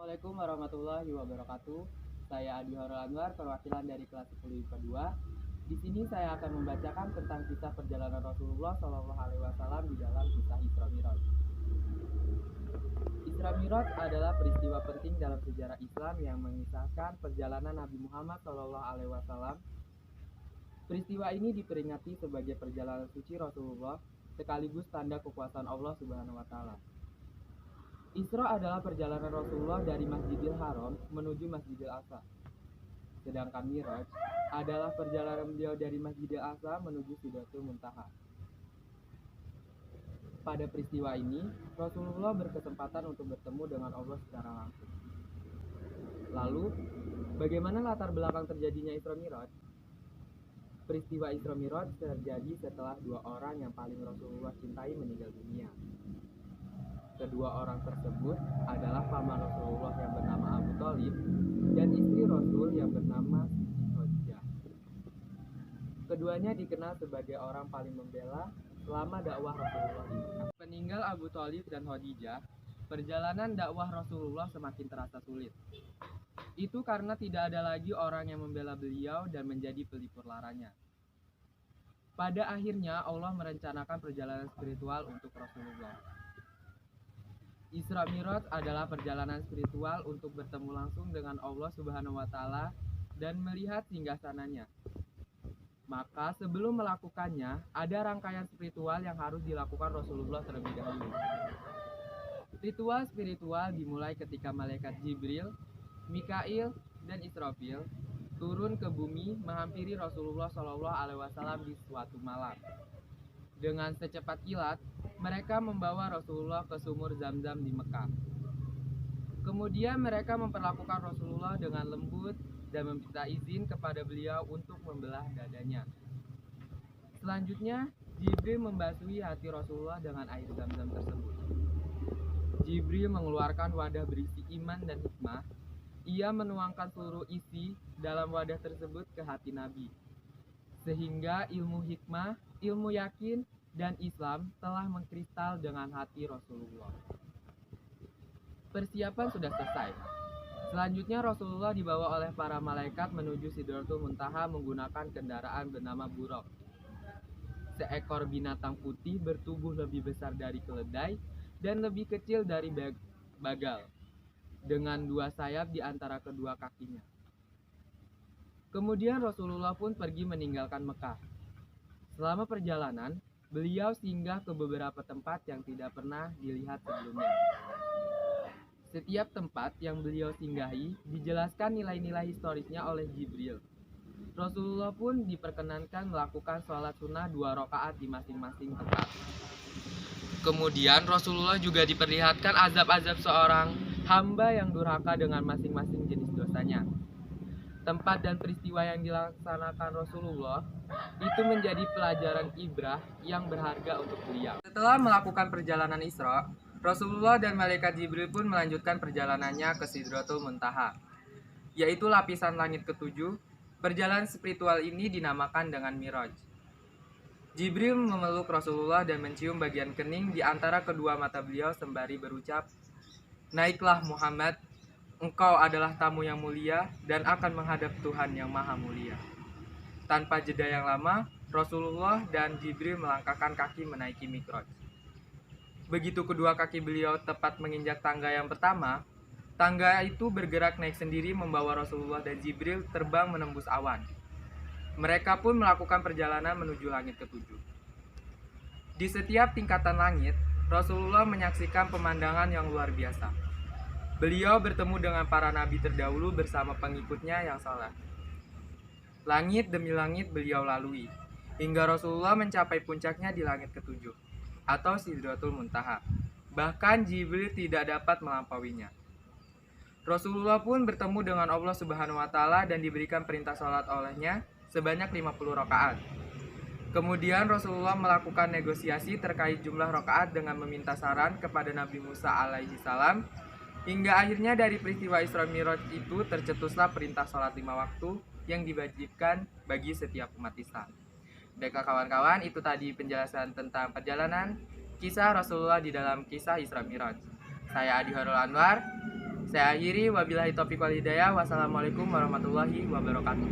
Assalamualaikum warahmatullahi wabarakatuh. Saya Adi Horul Anwar, perwakilan dari kelas 10 IPA 2. Di sini saya akan membacakan tentang kisah perjalanan Rasulullah Shallallahu Alaihi Wasallam di dalam kisah Isra Miraj. Isra Miraj adalah peristiwa penting dalam sejarah Islam yang mengisahkan perjalanan Nabi Muhammad Shallallahu Alaihi Wasallam. Peristiwa ini diperingati sebagai perjalanan suci Rasulullah sekaligus tanda kekuasaan Allah Subhanahu Wa Taala. Isra adalah perjalanan Rasulullah dari Masjidil Haram menuju Masjidil Aqsa. Sedangkan Miraj adalah perjalanan beliau dari Masjidil Aqsa menuju Sidratul Muntaha. Pada peristiwa ini, Rasulullah berkesempatan untuk bertemu dengan Allah secara langsung. Lalu, bagaimana latar belakang terjadinya Isra Miraj? Peristiwa Isra Miraj terjadi setelah dua orang yang paling Rasulullah cintai meninggal dunia. Kedua orang tersebut adalah paman Rasulullah yang bernama Abu Thalib dan istri Rasul yang bernama Siti Khadijah. Keduanya dikenal sebagai orang paling membela selama dakwah Rasulullah ini. Peninggal Abu Thalib dan Khadijah, perjalanan dakwah Rasulullah semakin terasa sulit. Itu karena tidak ada lagi orang yang membela beliau dan menjadi pelipur laranya. Pada akhirnya Allah merencanakan perjalanan spiritual untuk Rasulullah. Isra Miraj adalah perjalanan spiritual untuk bertemu langsung dengan Allah Subhanahu wa Ta'ala dan melihat singgasananya. Maka sebelum melakukannya, ada rangkaian spiritual yang harus dilakukan Rasulullah terlebih dahulu. Ritual spiritual dimulai ketika malaikat Jibril, Mikail, dan Israfil turun ke bumi menghampiri Rasulullah SAW di suatu malam. Dengan secepat kilat, mereka membawa Rasulullah ke sumur Zam-Zam di Mekah. Kemudian mereka memperlakukan Rasulullah dengan lembut dan meminta izin kepada beliau untuk membelah dadanya. Selanjutnya, Jibril membasuhi hati Rasulullah dengan air Zam-Zam tersebut. Jibril mengeluarkan wadah berisi iman dan hikmah. Ia menuangkan seluruh isi dalam wadah tersebut ke hati Nabi. Sehingga ilmu hikmah, ilmu yakin, dan Islam telah mengkristal dengan hati Rasulullah. Persiapan sudah selesai. Selanjutnya Rasulullah dibawa oleh para malaikat menuju Sidratul Muntaha menggunakan kendaraan bernama Buraq. Seekor binatang putih bertubuh lebih besar dari keledai dan lebih kecil dari bagal, dengan dua sayap di antara kedua kakinya. Kemudian Rasulullah pun pergi meninggalkan Mekah. Selama perjalanan, beliau singgah ke beberapa tempat yang tidak pernah dilihat sebelumnya. Setiap tempat yang beliau singgahi dijelaskan nilai-nilai historisnya oleh Jibril. Rasulullah pun diperkenankan melakukan sholat sunnah 2 rakaat di masing-masing tempat. Kemudian Rasulullah juga diperlihatkan azab-azab seorang hamba yang durhaka dengan masing-masing jenis dosanya. Tempat dan peristiwa yang dilaksanakan Rasulullah itu menjadi pelajaran ibrah yang berharga untuk beliau. Setelah melakukan perjalanan Isra, Rasulullah dan malaikat Jibril pun melanjutkan perjalanannya ke Sidratul Muntaha, yaitu lapisan langit ketujuh. Perjalanan spiritual ini dinamakan dengan Miraj. Jibril memeluk Rasulullah dan mencium bagian kening di antara kedua mata beliau sembari berucap, "Naiklah Muhammad, engkau adalah tamu yang mulia dan akan menghadap Tuhan yang maha mulia." Tanpa jeda yang lama, Rasulullah dan Jibril melangkahkan kaki menaiki Mi'raj. Begitu kedua kaki beliau tepat menginjak tangga yang pertama, tangga itu bergerak naik sendiri membawa Rasulullah dan Jibril terbang menembus awan. Mereka pun melakukan perjalanan menuju langit ketujuh. Di setiap tingkatan langit, Rasulullah menyaksikan pemandangan yang luar biasa. Beliau bertemu dengan para nabi terdahulu bersama pengikutnya yang saleh. Langit demi langit beliau lalui, hingga Rasulullah mencapai puncaknya di langit ketujuh, atau Sidratul Muntaha. Bahkan Jibril tidak dapat melampauinya. Rasulullah pun bertemu dengan Allah Subhanahu wa Ta'ala dan diberikan perintah sholat olehnya sebanyak 50 rakaat. Kemudian Rasulullah melakukan negosiasi terkait jumlah rakaat dengan meminta saran kepada Nabi Musa alaihi salam. Hingga akhirnya dari peristiwa Isra Miraj itu tercetuslah perintah sholat 5 waktu yang diwajibkan bagi setiap umat Islam. Baiklah kawan-kawan, itu tadi penjelasan tentang perjalanan kisah Rasulullah di dalam kisah Isra Miraj. Saya Adi Horul Anwar. Saya akhiri, wabillahi taufiq wal hidayah. Wassalamualaikum warahmatullahi wabarakatuh.